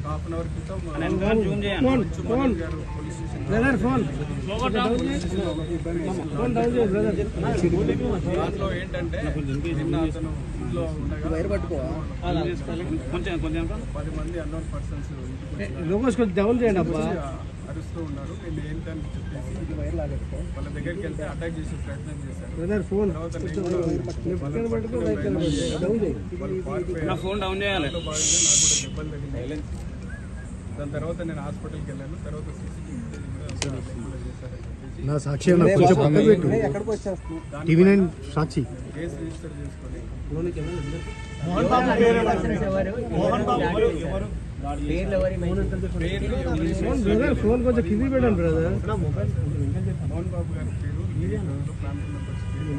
Half an hour క్రితం దాంట్లో ఏంటంటే నిన్న అతను ఇంట్లో ఉండగా 10 మంది అన్నోన్ పర్సన్స్ అరుస్తూ ఉన్నారు. నేను ఏంటని చెప్పేసి వాళ్ళ దగ్గరికి వెళ్తే అటాక్ చేసే ప్రయత్నం చేశారు. దాని తర్వాత నేను హాస్పిటల్కి వెళ్ళాను. తర్వాత సాక్షి సాక్షి కేసు రిజిస్టర్ చేసుకొని ఫోన్ కొంచెం కింది పెట్టండి బ్రదర్. మోహన్ బాబు గారి పేరు, ఫ్యామిలీ మెంబర్స్ పేరు